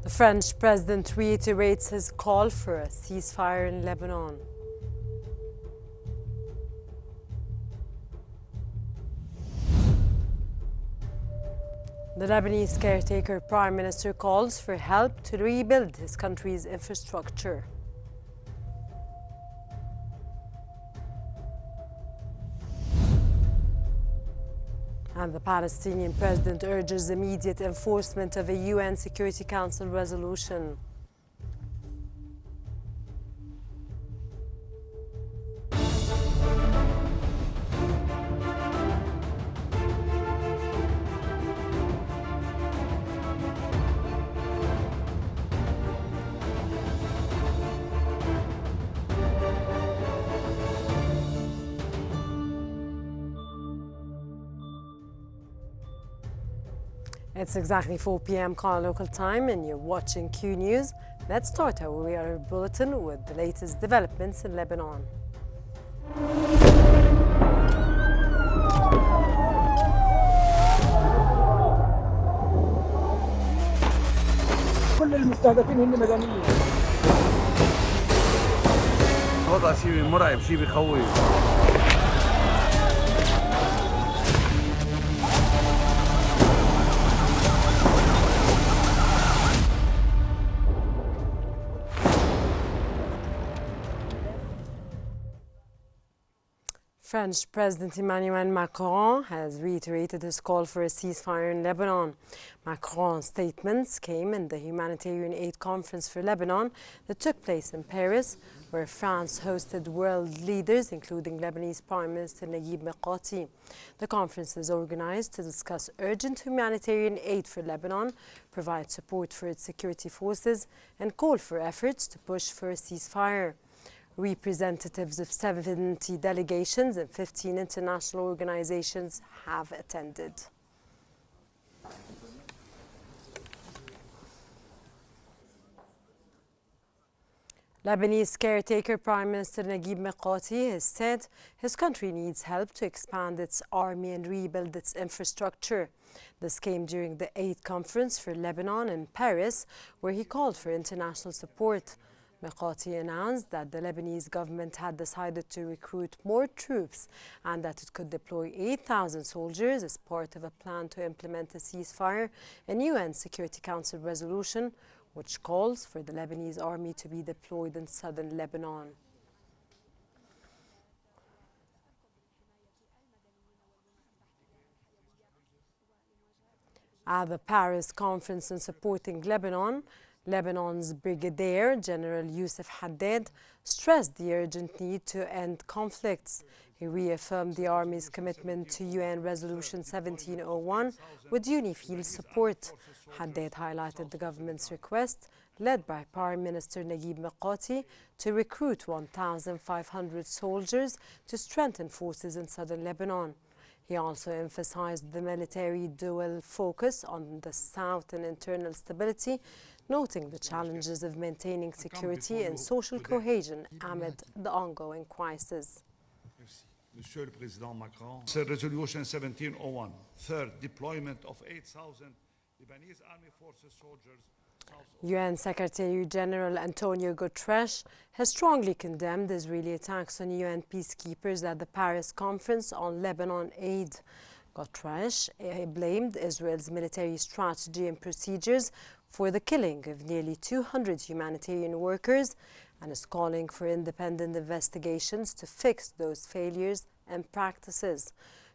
The French president reiterates his call for a ceasefire in Lebanon. The Lebanese caretaker prime minister calls for help to rebuild his country's infrastructure. And the Palestinian president urges immediate enforcement of a UN Security Council resolution. It's exactly 4 p.m. local time and you're watching Q News. Let's start our bulletin with the latest developments in Lebanon. كل المستهدفين هن مدنيين. وضع شيء مرعب، شيء بخوف. French President Emmanuel Macron has reiterated his call for a ceasefire in Lebanon. Macron's statements came in the humanitarian aid conference for Lebanon that took place in Paris, where France hosted world leaders, including Lebanese Prime Minister Naguib Mikati. The conference is organized to discuss urgent humanitarian aid for Lebanon, provide support for its security forces, and call for efforts to push for a ceasefire. Representatives of 70 delegations and 15 international organizations have attended. Lebanese caretaker Prime Minister Naguib Mikati has said his country needs help to expand its army and rebuild its infrastructure. This came during the Aid Conference for Lebanon in Paris, where he called for international support. Mikati announced that the Lebanese government had decided to recruit more troops and that it could deploy 8,000 soldiers as part of a plan to implement a ceasefire and UN Security Council resolution, which calls for the Lebanese army to be deployed in southern Lebanon. At the Paris conference on supporting Lebanon, Lebanon's Brigadier General Youssef Haddad stressed the urgent need to end conflicts. He reaffirmed the Army's commitment to UN Resolution 1701 with UNIFIL support. Haddad highlighted the government's request, led by Prime Minister Naguib Mikati, to recruit 1,500 soldiers to strengthen forces in southern Lebanon. He also emphasized the military dual focus on the south and internal stability, noting the challenges of maintaining security and social cohesion amid the ongoing crisis. Monsieur le Président Macron, Resolution 1701, third deployment of 8,000 Lebanese Army Forces soldiers. UN Secretary General Antonio Guterres has strongly condemned Israeli attacks on UN peacekeepers at the Paris Conference on Lebanon aid. Guterres blamed Israel's military strategy and procedures for the killing of nearly 200 humanitarian workers and is calling for independent investigations to fix those failures and practices.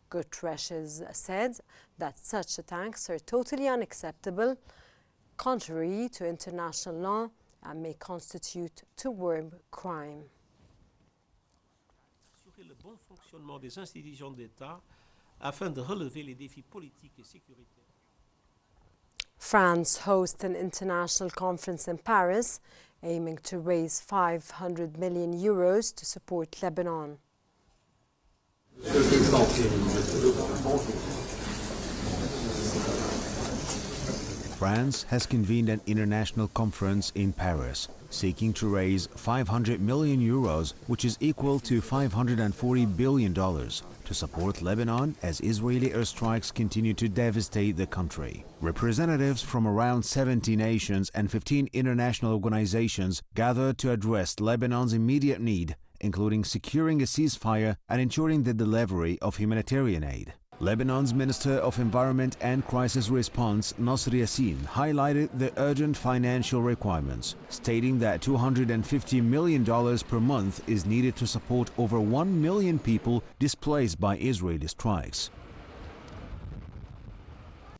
Guterres said that such attacks are totally unacceptable, contrary to international law, and may constitute a war crime. Assurer le bon fonctionnement des institutions d'État afin de relever les défis politiques et sécuritaires. France hosts an international conference in Paris aiming to raise 500 million euros to support Lebanon. France has convened an international conference in Paris, seeking to raise 500 million euros, which is equal to $540 billion, to support Lebanon as Israeli airstrikes continue to devastate the country. Representatives from around 70 nations and 15 international organizations gathered to address Lebanon's immediate need, including securing a ceasefire and ensuring the delivery of humanitarian aid. Lebanon's Minister of Environment and Crisis Response, Nasser Yassin, highlighted the urgent financial requirements, stating that $250 million per month is needed to support over 1 million people displaced by Israeli strikes.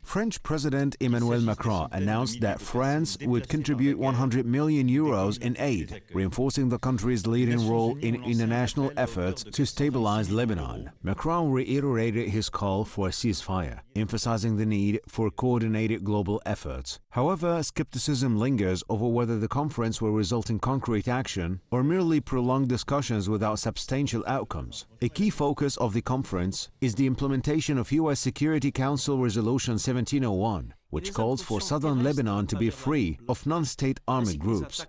French President Emmanuel Macron announced that France would contribute 100 million euros in aid, reinforcing the country's leading role in international efforts to stabilize Lebanon. Macron reiterated his call for a ceasefire, emphasizing the need for coordinated global efforts. However, skepticism lingers over whether the conference will result in concrete action or merely prolonged discussions without substantial outcomes. A key focus of the conference is the implementation of U.S. Security Council Resolution 1701, which calls for southern Lebanon to be free of non-state armed groups.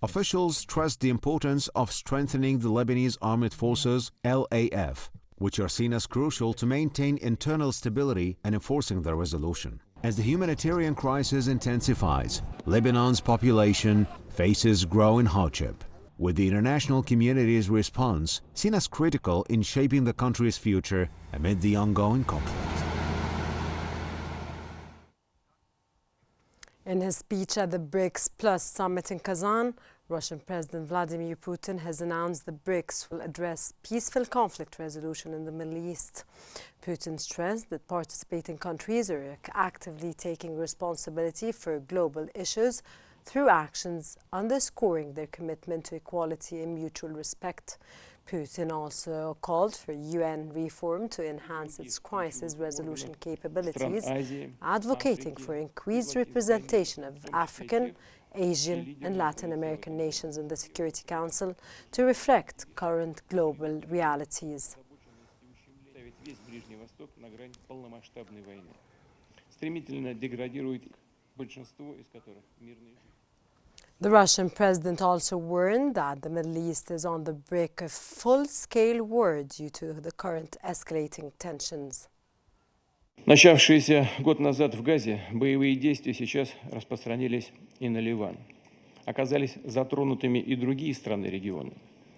Officials stressed the importance of strengthening the Lebanese Armed Forces, LAF, which are seen as crucial to maintain internal stability and enforcing the resolution. As the humanitarian crisis intensifies, Lebanon's population faces growing hardship, with the international community's response seen as critical in shaping the country's future amid the ongoing conflict. In his speech at the BRICS Plus summit in Kazan, Russian President Vladimir Putin has announced the BRICS will address peaceful conflict resolution in the Middle East. Putin stressed that participating countries are actively taking responsibility for global issues through actions underscoring their commitment to equality and mutual respect. Putin also called for UN reform to enhance its crisis resolution capabilities, advocating for increased representation of African, Asian and Latin American nations in the Security Council to reflect current global realities. The Russian president also warned that the Middle East is on the brink of full-scale war due to the current escalating tensions. Начавшиеся год назад в Газе, боевые действия сейчас распространились и на Ливан. Оказались затронутыми и другие страны региона.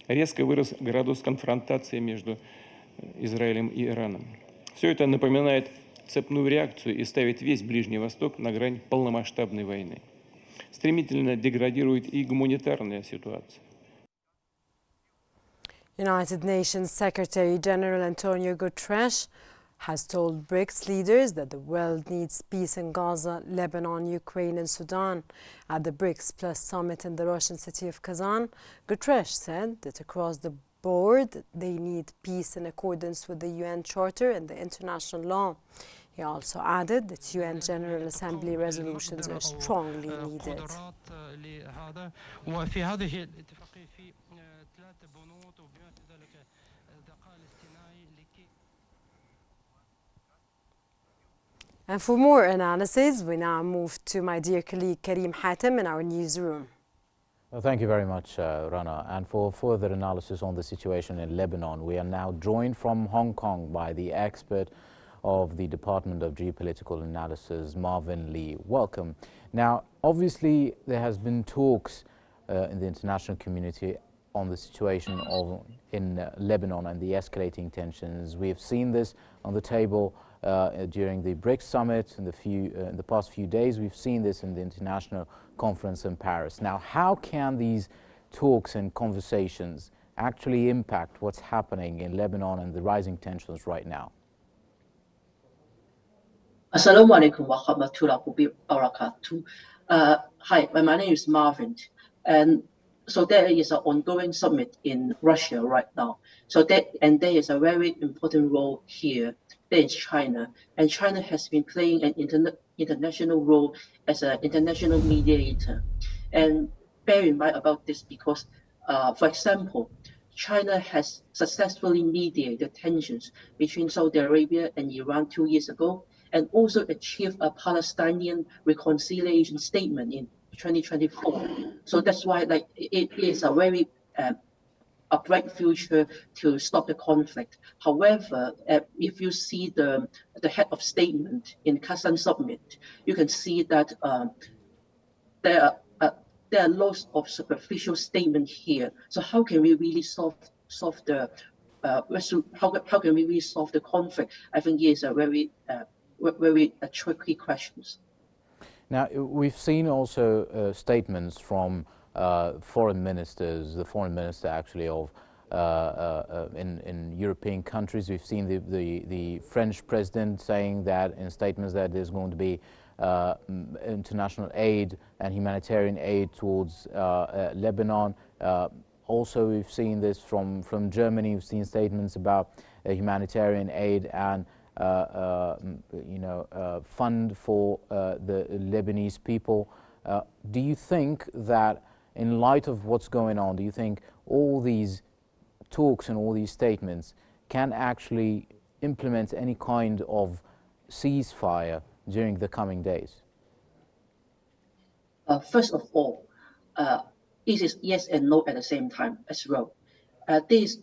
Резко вырос градус конфронтации между Израилем и Ираном. Все это напоминает цепную реакцию и ставит весь Ближний Восток на грань полномасштабной войны. Стремительно деградирует и гуманитарная ситуация. United Nations Secretary General Antonio Guterres has told BRICS leaders that the world needs peace in Gaza, Lebanon, Ukraine and Sudan. At the BRICS Plus summit in the Russian city of Kazan, Guterres said that across the board they need peace in accordance with the UN Charter and the international law. He also added that UN General Assembly resolutions are strongly needed. And for more analysis, we now move to my dear colleague Karim Hatem in our newsroom. Well, thank you very much, Rana. And for further analysis on the situation in Lebanon, we are now joined from Hong Kong by the expert of the Department of Geopolitical Analysis, Marvin Lee. Welcome. Now, obviously, there has been talks in the international community on the situation in Lebanon and the escalating tensions. We have seen this on the table during the BRICS summit in the past few days. We've seen this in the international conference in Paris. Now, how can these talks and conversations actually impact what's happening in Lebanon and the rising tensions right now? Assalamu alaikum wa rahmatullahi wa barakatuh. Hi, my name is Marvin, and so there is an ongoing summit in Russia right now. So there is a very important role here. There is China, and China has been playing an international role as an international mediator. And bear in mind about this because, for example, China has successfully mediated tensions between Saudi Arabia and Iran 2 years ago, and also achieve a Palestinian reconciliation statement in 2024. So that's why like it is a very a bright future to stop the conflict. However, if you see the head of statement in Kazan summit, you can see that there are lots of superficial statement here. So how can we really solve the how can we really solve the conflict? I think it is a very tricky questions. Now, we've seen also statements from foreign ministers, the foreign minister actually of in European countries. We've seen the French president saying that in statements that there's going to be international aid and humanitarian aid towards Lebanon. Also, we've seen this from Germany. We've seen statements about humanitarian aid and fund for the Lebanese people. Do you think that, in light of what's going on, do you think all these talks and all these statements can actually implement any kind of ceasefire during the coming days? First of all, it is yes and no at the same time as well. This,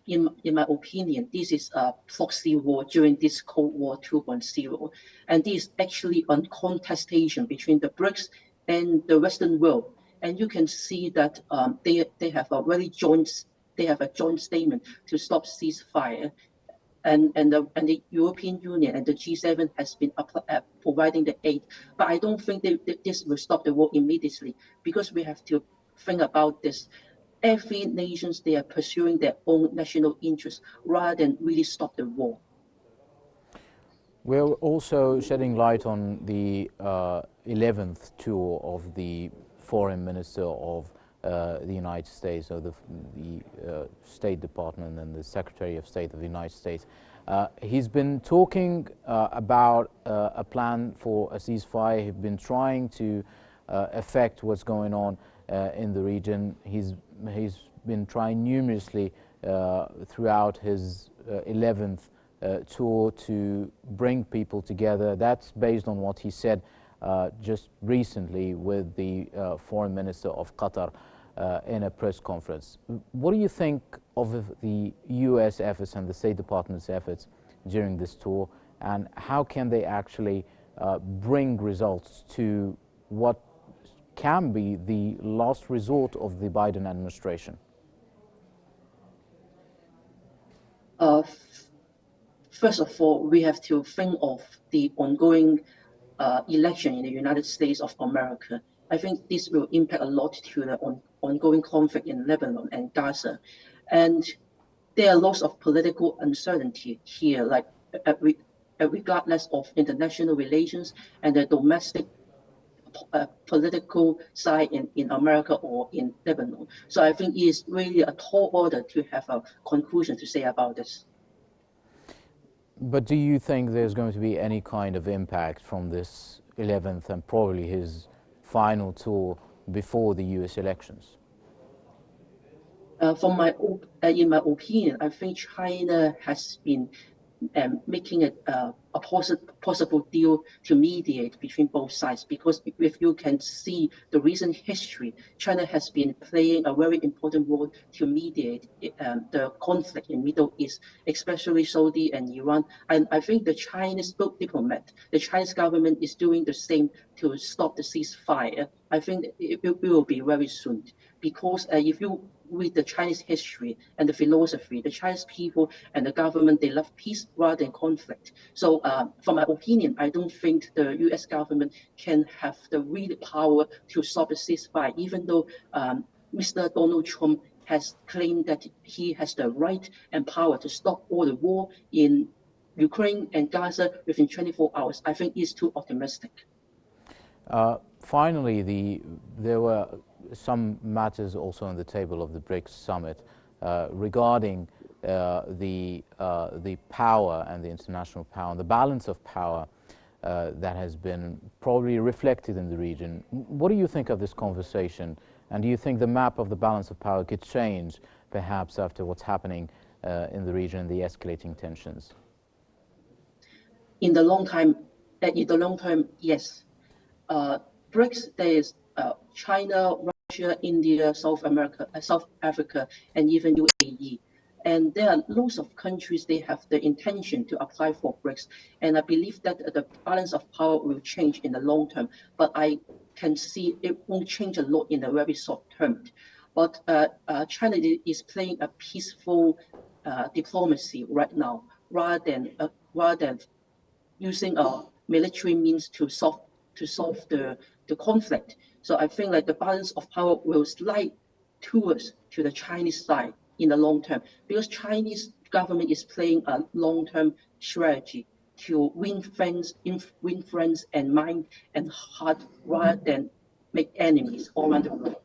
in my opinion, this is a proxy war during this Cold War 2.0, and this is actually a contestation between the BRICS and the Western world. And you can see that they have a joint statement to stop ceasefire, and the European Union and the G7 has been providing the aid. But I don't think this will stop the war immediately, because we have to think about this. Every nation, they are pursuing their own national interests rather than really stop the war. We're also shedding light on the 11th tour of the foreign minister of the United States, or the State Department and the Secretary of State of the United States. He's been talking about a plan for a ceasefire. He's been trying to affect what's going on in the region. He's been trying numerously throughout his 11th tour to bring people together. That's based on what he said just recently with the foreign minister of Qatar in a press conference. What do you think of the US efforts and the State Department's efforts during this tour, and how can they actually bring results to what can be the last resort of the Biden administration? First of all, we have to think of the ongoing election in the United States of America. I think this will impact a lot to the ongoing conflict in Lebanon and Gaza. And there are lots of political uncertainty here, like regardless of international relations and the domestic political side in America or in Lebanon. So I think it is really a tall order to have a conclusion to say about this. But do you think there's going to be any kind of impact from this 11th and probably his final tour before the US elections? In my opinion, I think China has been making a possible deal to mediate between both sides, because if you can see the recent history, China has been playing a very important role to mediate the conflict in Middle East, especially Saudi and Iran. And I think the Chinese diplomat, the Chinese government is doing the same to stop the ceasefire. I think it will be very soon, because if you read the Chinese history and the philosophy, the Chinese people and the government, they love peace rather than conflict. So from my opinion, I don't think the US government can have the real power to stop the ceasefire, even though Mr. Donald Trump has claimed that he has the right and power to stop all the war in Ukraine and Gaza within 24 hours. I think it's too optimistic. Finally, there were some matters also on the table of the BRICS summit regarding the power and the international power, and the balance of power that has been probably reflected in the region. What do you think of this conversation, and do you think the map of the balance of power could change perhaps after what's happening in the region, the escalating tensions? in the long term, yes. BRICS, there is China, Russia, India, South Africa, and even UAE. And there are lots of countries, they have the intention to apply for BRICS. And I believe that the balance of power will change in the long term, but I can see it won't change a lot in the very short term. But China is playing a peaceful diplomacy right now, rather than using military means to solve the conflict. So I think like the balance of power will slide towards to the Chinese side in the long term, because Chinese government is playing a long-term strategy to win friends and mind and heart, rather than make enemies all around the world.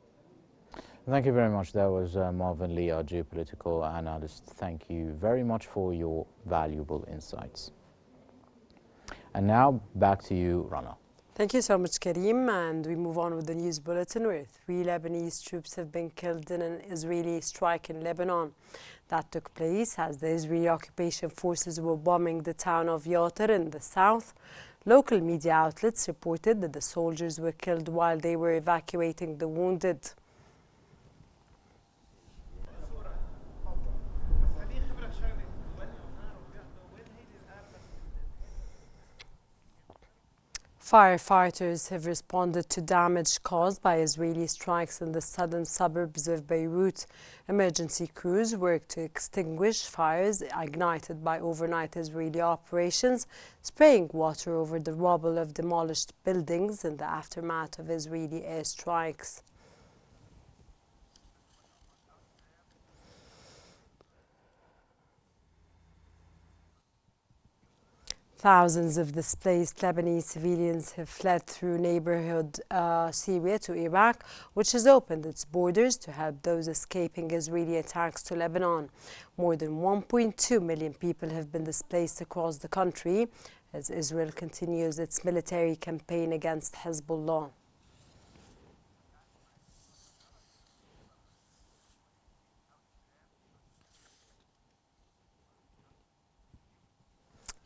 Thank you very much. That was Marvin Lee, our geopolitical analyst. Thank you very much for your valuable insights. And now back to you, Rana. Thank you so much, Karim. And we move on with the news bulletin, where 3 Lebanese troops have been killed in an Israeli strike in Lebanon. That took place as the Israeli occupation forces were bombing the town of Yatir in the south. Local media outlets reported that the soldiers were killed while they were evacuating the wounded. Firefighters have responded to damage caused by Israeli strikes in the southern suburbs of Beirut. Emergency crews worked to extinguish fires ignited by overnight Israeli operations, spraying water over the rubble of demolished buildings in the aftermath of Israeli airstrikes. Thousands of displaced Lebanese civilians have fled through neighborhood Syria to Iraq, which has opened its borders to help those escaping Israeli attacks to Lebanon. More than 1.2 million people have been displaced across the country as Israel continues its military campaign against Hezbollah.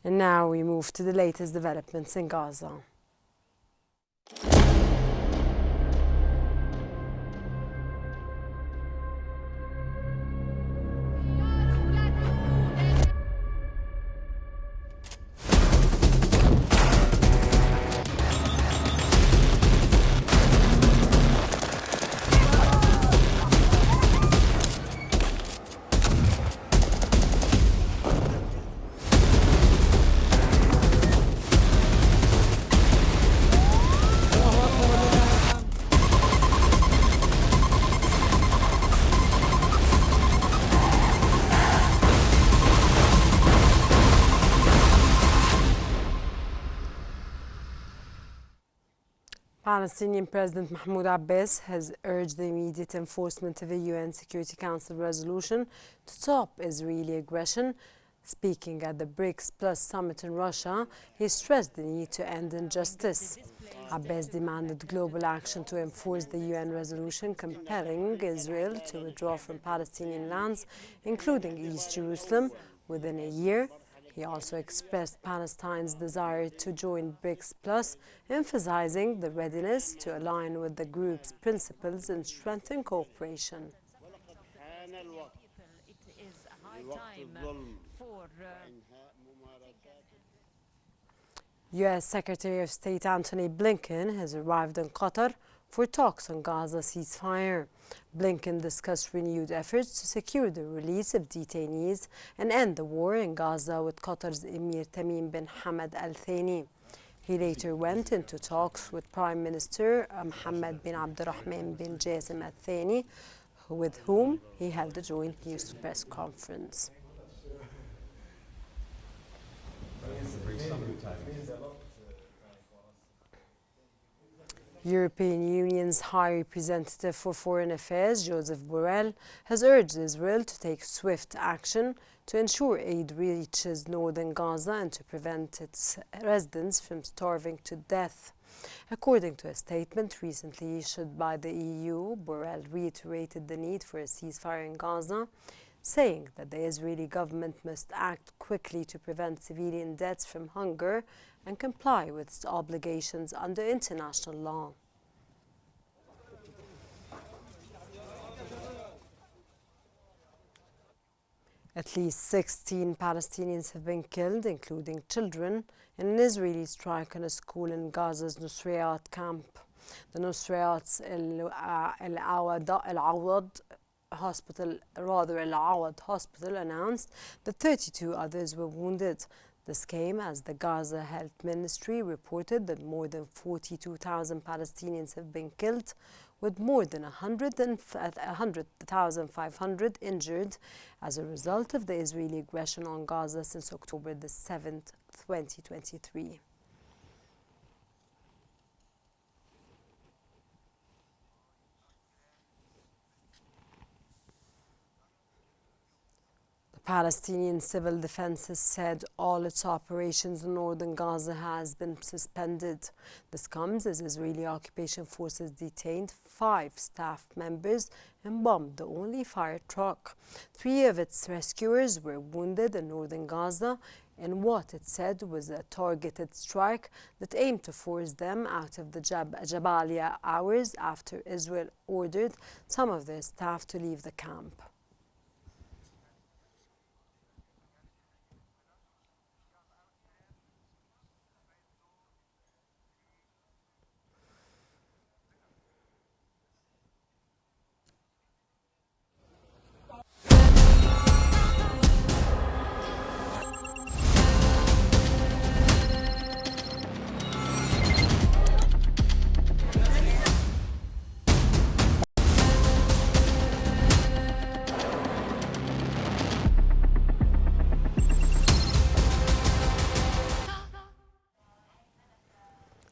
And now we move to the latest developments in Gaza. Palestinian President Mahmoud Abbas has urged the immediate enforcement of a UN Security Council resolution to stop Israeli aggression. Speaking at the BRICS Plus summit in Russia, he stressed the need to end injustice. Abbas demanded global action to enforce the UN resolution compelling Israel to withdraw from Palestinian lands, including East Jerusalem, within a year. He also expressed Palestine's desire to join BRICS Plus, emphasizing the readiness to align with the group's principles and strengthen cooperation. U.S. Secretary of State Antony Blinken has arrived in Qatar for talks on Gaza ceasefire. Blinken discussed renewed efforts to secure the release of detainees and end the war in Gaza with Qatar's Emir Tamim bin Hamad Al Thani. He later went into talks with Prime Minister Mohammed bin Abdurrahman bin Jassim Al Thani, with whom he held a joint news press conference. European Union's High Representative for Foreign Affairs, Joseph Borrell, has urged Israel to take swift action to ensure aid reaches northern Gaza and to prevent its residents from starving to death. According to a statement recently issued by the EU, Borrell reiterated the need for a ceasefire in Gaza. saying that the Israeli government must act quickly to prevent civilian deaths from hunger and comply with its obligations under international law. At least 16 Palestinians have been killed, including children, in an Israeli strike on a school in Gaza's Nusrayat camp. The Nusrayat's Al-Awad hospital announced that 32 others were wounded. This came as the Gaza Health Ministry reported that more than 42,000 Palestinians have been killed, with more than 100,500 injured as a result of the Israeli aggression on Gaza since October the 7th, 2023. Palestinian Civil Defense has said all its operations in northern Gaza has been suspended. This comes as Israeli occupation forces detained 5 staff members and bombed the only fire truck. 3 of its rescuers were wounded in northern Gaza in what it said was a targeted strike that aimed to force them out of the Jabalia hours after Israel ordered some of their staff to leave the camp.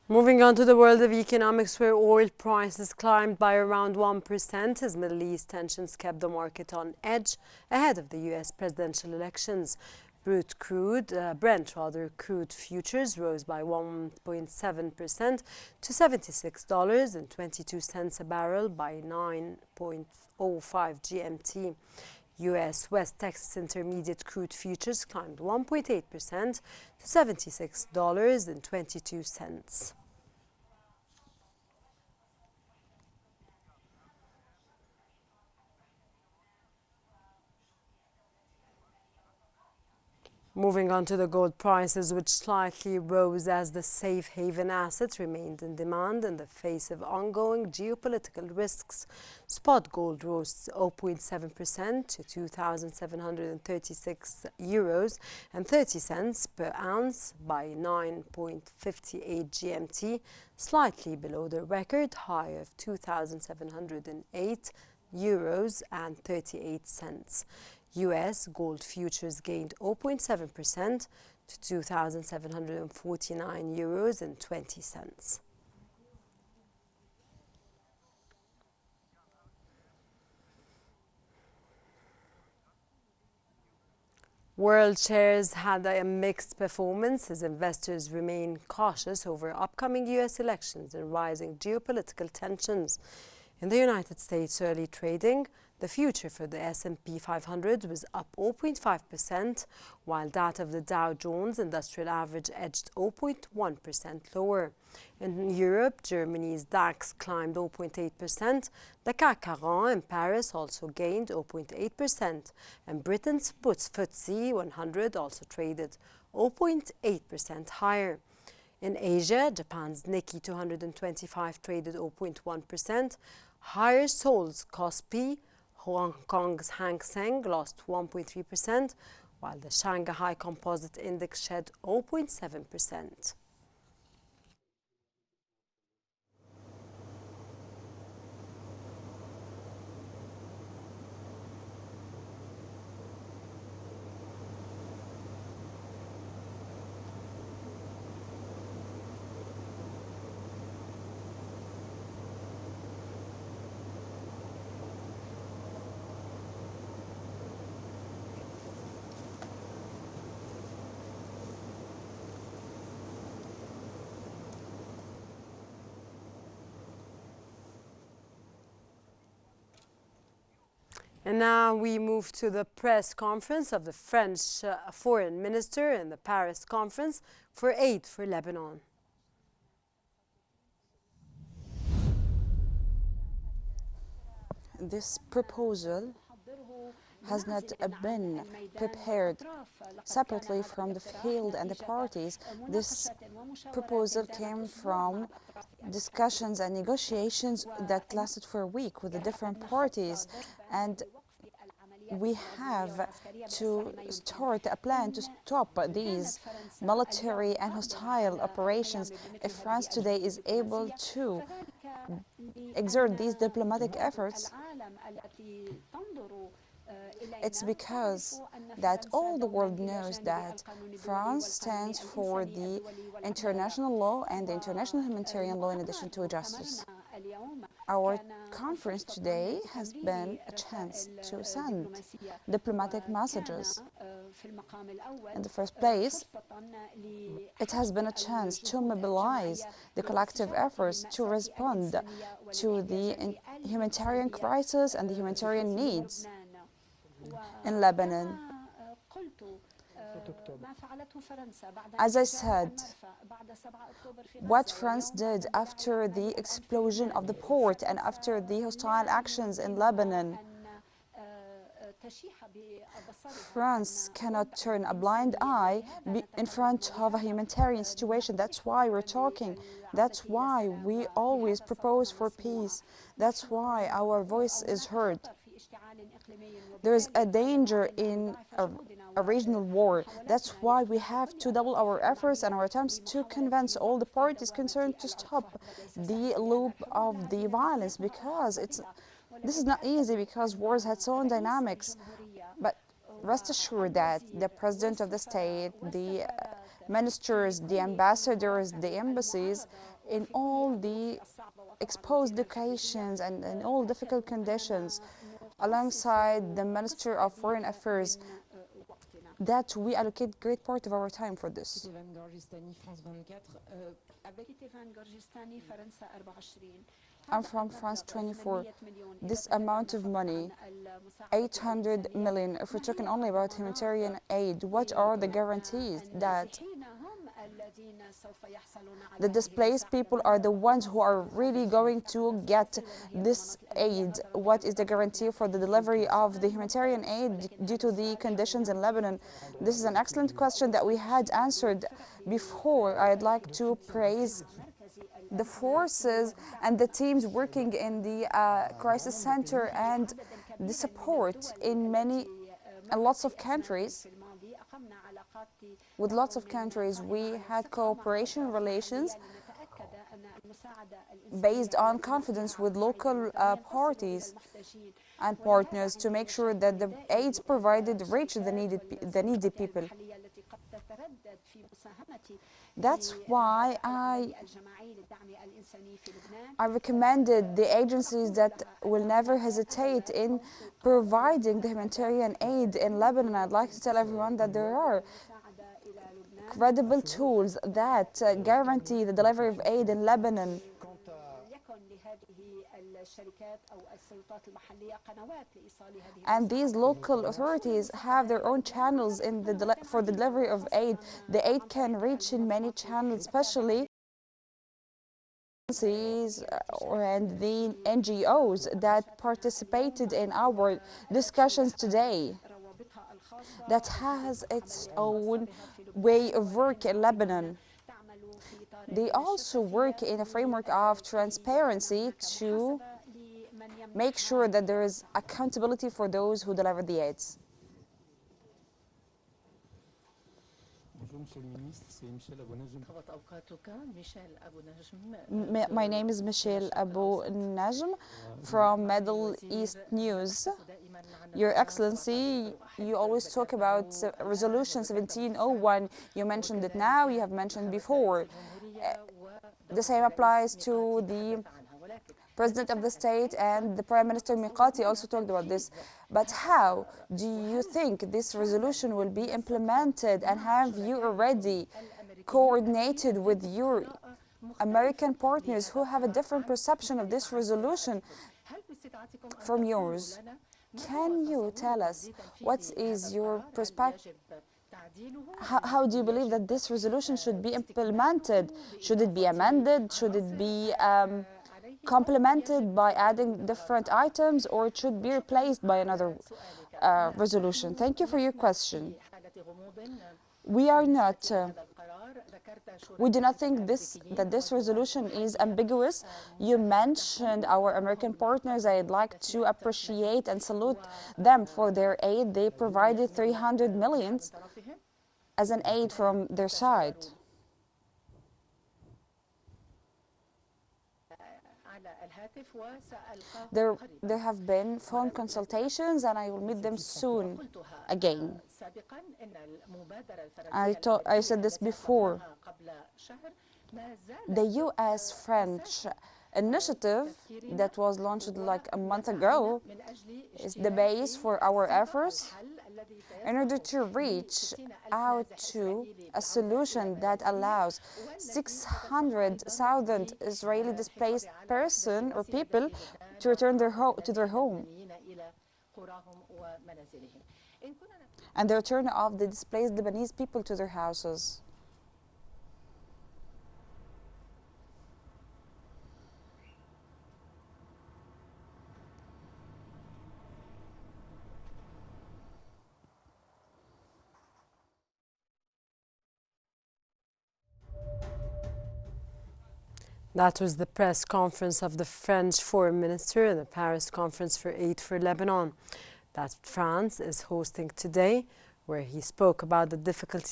Moving on to the world of economics, where oil prices climbed by around 1% as Middle East tensions kept the market on edge ahead of the U.S. presidential elections. Brent crude futures rose by 1.7% to $76.22 a barrel by 9.05 GMT. U.S. West Texas Intermediate crude futures climbed 1.8% to $76.22. Moving on to the gold prices, which slightly rose as the safe haven asset remained in demand in the face of ongoing geopolitical risks. Spot gold rose 0.7% to €2,736.30 per ounce by 9.58 GMT, slightly below the record high of €2,708.38. U.S. gold futures gained 0.7% to €2,749.20. World shares had a mixed performance as investors remain cautious over upcoming U.S. elections and rising geopolitical tensions. In the United States, early trading, the future for the S&P 500 was up 0.5%, while that of the Dow Jones Industrial Average edged 0.1% lower. In Europe, Germany's DAX climbed 0.8%, the CAC 40 in Paris also gained 0.8%, and Britain's FTSE 100 also traded 0.8% higher. In Asia, Japan's Nikkei 225 traded 0.1%, higher Seoul's Kospi, Hong Kong's Hang Seng lost 1.3%, while the Shanghai Composite Index shed 0.7%. And now we move to the press conference of the French foreign minister in the Paris conference for aid for Lebanon. This proposal has not been prepared separately from the field and the parties. This proposal came from discussions and negotiations that lasted for a week with the different parties, and we have to start a plan to stop these military and hostile operations. If France today is able to exert these diplomatic efforts, it's because that all the world knows that France stands for the international law and the international humanitarian law in addition to justice. Our conference today has been a chance to send diplomatic messages. In the first place, it has been a chance to mobilize the collective efforts to respond to the humanitarian crisis and the humanitarian needs in Lebanon. As I said, what France did after the explosion of the port and after the hostile actions in Lebanon, France cannot turn a blind eye in front of a humanitarian situation. That's why we're talking. That's why we always propose for peace. That's why our voice is heard. There is a danger in a regional war. That's why we have to double our efforts and our attempts to convince all the parties concerned to stop the loop of the violence, because this is not easy, because wars had its own dynamics. But rest assured that the president of the state, the ministers, the ambassadors, the embassies, in all the exposed locations and in all difficult conditions, alongside the Minister of Foreign Affairs, that we allocate great part of our time for this. I'm from France 24. This amount of money, 800 million, if we're talking only about humanitarian aid, what are the guarantees that the displaced people are the ones who are really going to get this aid? What is the guarantee for the delivery of the humanitarian aid due to the conditions in Lebanon? This is an excellent question that we had answered before. I'd like to praise the forces and the teams working in the crisis center and the support in lots of countries. With lots of countries, we had cooperation relations based on confidence with local parties and partners to make sure that the aids provided reach the needy people. That's why I recommended the agencies that will never hesitate in providing the humanitarian aid in Lebanon. I'd like to tell everyone that there are credible tools that guarantee the delivery of aid in Lebanon. And these local authorities have their own channels for the delivery of aid. The aid can reach in many channels, especially and the NGOs that participated in our discussions today, that has its own way of work in Lebanon. They also work in a framework of transparency to make sure that there is accountability for those who deliver the aids. My name is Michel Abu Najm from Middle East News. Your Excellency, you always talk about Resolution 1701. You mentioned it now, you have mentioned before. The same applies to the President of the state, and the Prime Minister Miqati also talked about this. But how do you think this resolution will be implemented, and have you already coordinated with your American partners who have a different perception of this resolution from yours? Can you tell us what is your perspective? How do you believe that this resolution should be implemented? Should it be amended? Should it be complemented by adding different items, or it should be replaced by another resolution? Thank you for your question. We are not. We do not think that this resolution is ambiguous. You mentioned our American partners. I'd like to appreciate and salute them for their aid. They provided 300 million as an aid from their side. There have been phone consultations, and I will meet them soon again. I said this before. The US-French initiative that was launched like a month ago is the base for our efforts in order to reach out to a solution that allows 600,000 Israeli displaced person or people to return to their home, and the return of the displaced Lebanese people to their houses. That was the press conference of the French Foreign Minister in the Paris Conference for Aid for Lebanon that France is hosting today, where he spoke about the difficult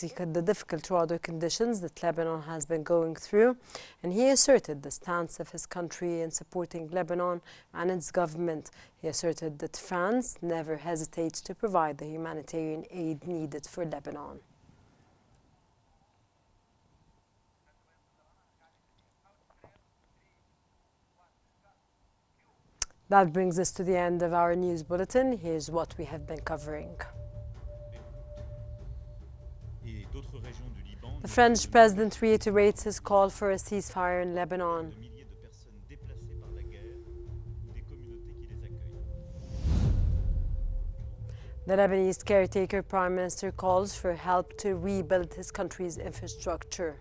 conditions that Lebanon has been going through, and he asserted the stance of his country in supporting Lebanon and its government. He asserted that France never hesitates to provide the humanitarian aid needed for Lebanon. That brings us to the end of our news bulletin. Here's what we have been covering. The French president reiterates his call for a ceasefire in Lebanon. The Lebanese caretaker prime minister calls for help to rebuild his country's infrastructure.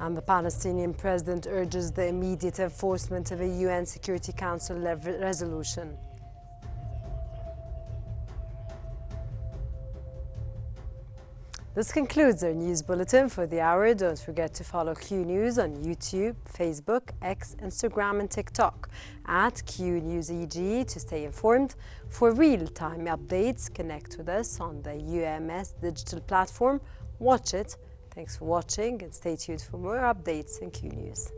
And the Palestinian president urges the immediate enforcement of a UN Security Council resolution. This concludes our news bulletin for the hour. Don't forget to follow Q News on YouTube, Facebook, X, Instagram and TikTok at QNewsEG to stay informed. For real-time updates, connect with us on the UMS digital platform. Watch it. Thanks for watching and stay tuned for more updates in Q News.